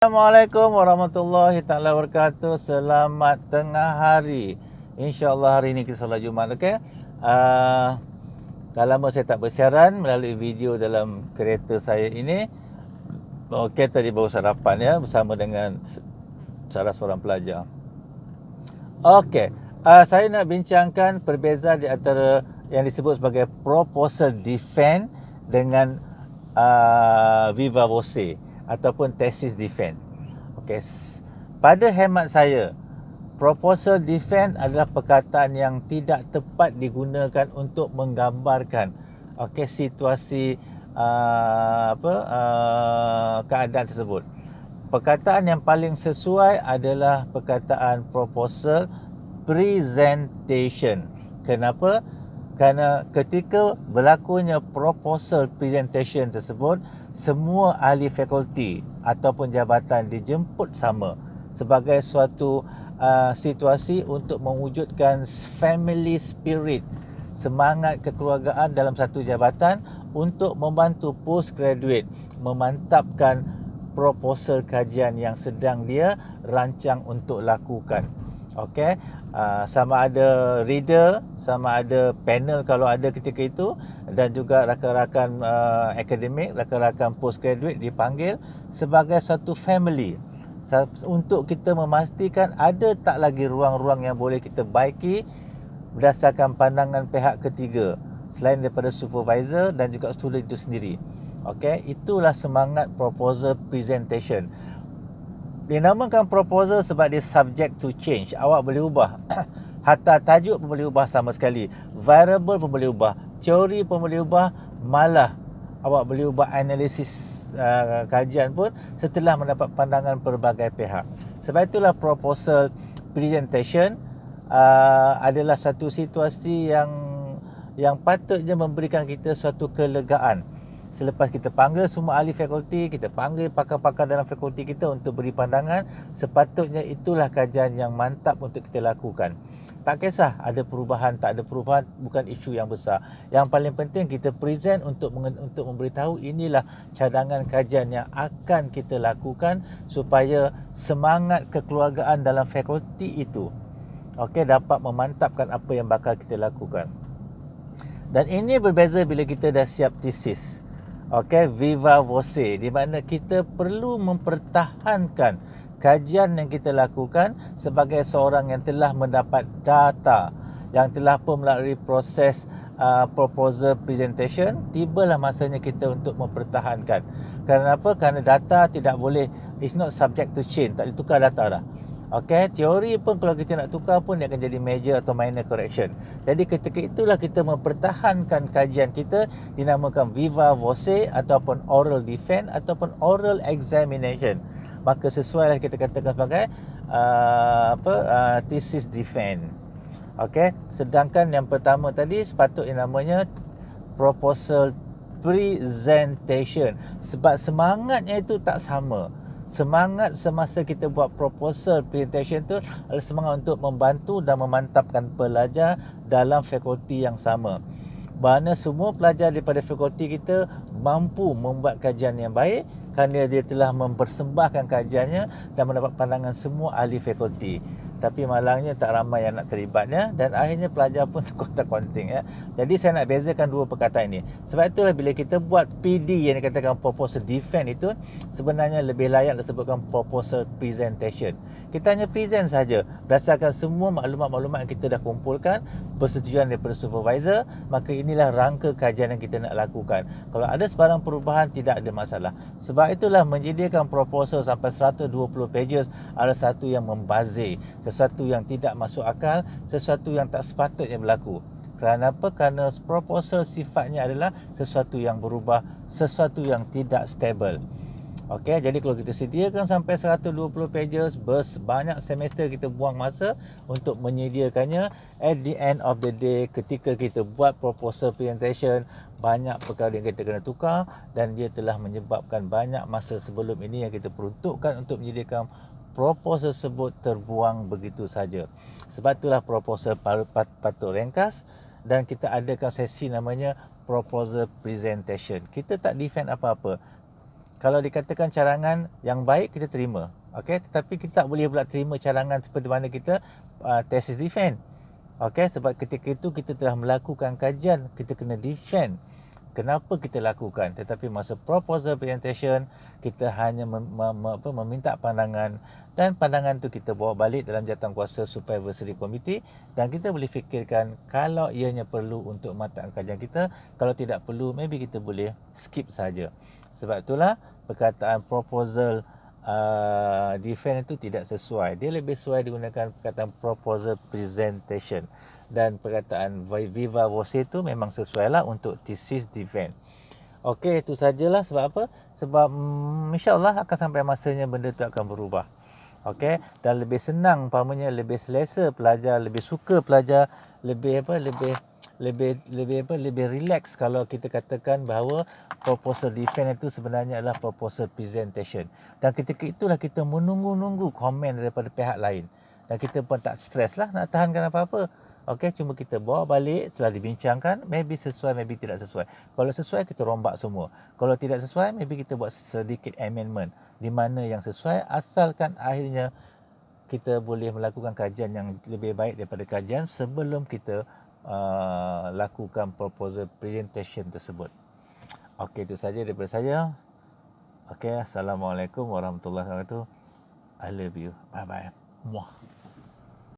Assalamualaikum warahmatullahi taala wabarakatuh. Selamat tengah hari. InsyaAllah hari ini kita solat Jumaat. Okey. Dah lama saya tak bersiaran melalui video dalam kereta saya ini. Okey, tadi baru sarapan ya bersama dengan salah seorang pelajar. Okey. Saya nak bincangkan perbezaan di antara yang disebut sebagai proposal defense dengan viva voce ataupun thesis defense. Okey, pada hemat saya, proposal defense adalah perkataan yang tidak tepat digunakan untuk menggambarkan situasi keadaan tersebut. Perkataan yang paling sesuai adalah perkataan proposal presentation. Kenapa? Kerana ketika berlakunya proposal presentation tersebut, semua ahli fakulti ataupun jabatan dijemput sama sebagai suatu situasi untuk mewujudkan family spirit, semangat kekeluargaan dalam satu jabatan untuk membantu postgraduate memantapkan proposal kajian yang sedang dia rancang untuk lakukan. Okey, sama ada reader, sama ada panel kalau ada ketika itu, dan juga rakan-rakan akademik, rakan-rakan postgraduate dipanggil sebagai satu family untuk kita memastikan ada tak lagi ruang-ruang yang boleh kita baiki berdasarkan pandangan pihak ketiga selain daripada supervisor dan juga student itu sendiri. Okey, itulah semangat proposal presentation. Dinamakan proposal sebab dia subject to change. Awak boleh ubah. Hatta tajuk pun boleh ubah sama sekali. Variable pun boleh ubah. Teori pun boleh ubah. Malah awak boleh ubah analisis kajian pun setelah mendapat pandangan pelbagai pihak. Sebab itulah proposal presentation adalah satu situasi yang patutnya memberikan kita suatu kelegaan. Selepas kita panggil semua ahli fakulti, kita panggil pakar-pakar dalam fakulti kita untuk beri pandangan, sepatutnya itulah kajian yang mantap untuk kita lakukan. Tak kisah ada perubahan, tak ada perubahan, bukan isu yang besar. Yang paling penting kita present untuk memberitahu inilah cadangan kajian yang akan kita lakukan supaya semangat kekeluargaan dalam fakulti itu dapat memantapkan apa yang bakal kita lakukan. Dan ini berbeza bila kita dah siap tesis. Viva voce, di mana kita perlu mempertahankan kajian yang kita lakukan sebagai seorang yang telah mendapat data, yang telah pun melalui proses proposal presentation. Tibalah masanya kita untuk mempertahankan. Kerana apa? Kerana data tidak boleh, it's not subject to change, tak ditukar data dah. Teori pun kalau kita nak tukar pun dia akan jadi major atau minor correction. Jadi ketika itulah kita mempertahankan kajian kita, dinamakan viva voce ataupun oral defense ataupun oral examination. Maka sesuailah kita katakan sebagai thesis defense. Sedangkan yang pertama tadi sepatutnya namanya proposal presentation, sebab semangatnya itu tak sama. Semangat semasa kita buat proposal presentation tu adalah semangat untuk membantu dan memantapkan pelajar dalam fakulti yang sama. Mana semua pelajar daripada fakulti kita mampu membuat kajian yang baik kerana dia telah mempersembahkan kajiannya dan mendapat pandangan semua ahli fakulti. Tapi malangnya tak ramai yang nak terlibatnya dan akhirnya pelajar pun terkontak-konting ya. Jadi saya nak bezakan dua perkataan ini. Sebab itulah bila kita buat PD yang dikatakan proposal defense itu, sebenarnya lebih layak disebutkan proposal presentation. Kita hanya present saja berdasarkan semua maklumat-maklumat yang kita dah kumpulkan, persetujuan daripada supervisor, maka inilah rangka kajian yang kita nak lakukan. Kalau ada sebarang perubahan, tidak ada masalah. Sebab itulah menyediakan proposal sampai 120 pages adalah satu yang membazir, sesuatu yang tidak masuk akal, sesuatu yang tak sepatutnya berlaku. Kerana apa? Kerana proposal sifatnya adalah sesuatu yang berubah, sesuatu yang tidak stable. Jadi kalau kita sediakan sampai 120 pages, banyak semester kita buang masa untuk menyediakannya. At the end of the day, ketika kita buat proposal presentation, banyak perkara yang kita kena tukar dan dia telah menyebabkan banyak masa sebelum ini yang kita peruntukkan untuk menyediakan proposal tersebut terbuang begitu saja. Sebab itulah proposal patut ringkas dan kita adakan sesi namanya proposal presentation. Kita tak defend apa-apa. Kalau dikatakan carangan yang baik, kita terima. Okey, tetapi kita tak boleh pula terima carangan seperti mana kita thesis defend. Okey, sebab ketika itu kita telah melakukan kajian, kita kena defend kenapa kita lakukan. Tetapi masa proposal presentation, kita hanya meminta pandangan, dan pandangan tu kita bawa balik dalam jawatankuasa supervisory committee, dan kita boleh fikirkan kalau ianya perlu untuk matang kajian kita. Kalau tidak perlu, maybe kita boleh skip saja. Sebab itulah perkataan proposal defend itu tidak sesuai. Dia lebih sesuai digunakan perkataan proposal presentation. Dan perkataan viva voce itu memang sesuai lah untuk thesis defend. Okey, itu sajalah. Sebab apa? Sebab insyaAllah akan sampai masanya benda tu akan berubah. Okey, dan lebih senang, umpamanya lebih selesa pelajar, lebih suka pelajar, lebih lebih relax kalau kita katakan bahawa proposal defend itu sebenarnya adalah proposal presentation. Dan ketika itulah kita menunggu-nunggu komen daripada pihak lain. Dan kita pun tak stres lah nak tahankan apa-apa. Okey, cuma kita bawa balik setelah dibincangkan, maybe sesuai, maybe tidak sesuai. Kalau sesuai, kita rombak semua. Kalau tidak sesuai, maybe kita buat sedikit amendment di mana yang sesuai, asalkan akhirnya kita boleh melakukan kajian yang lebih baik daripada kajian sebelum kita lakukan proposal presentation tersebut. Okey, itu saja daripada saya. Okey, Assalamualaikum warahmatullahi wabarakatuh. I love you. Bye bye. Muah.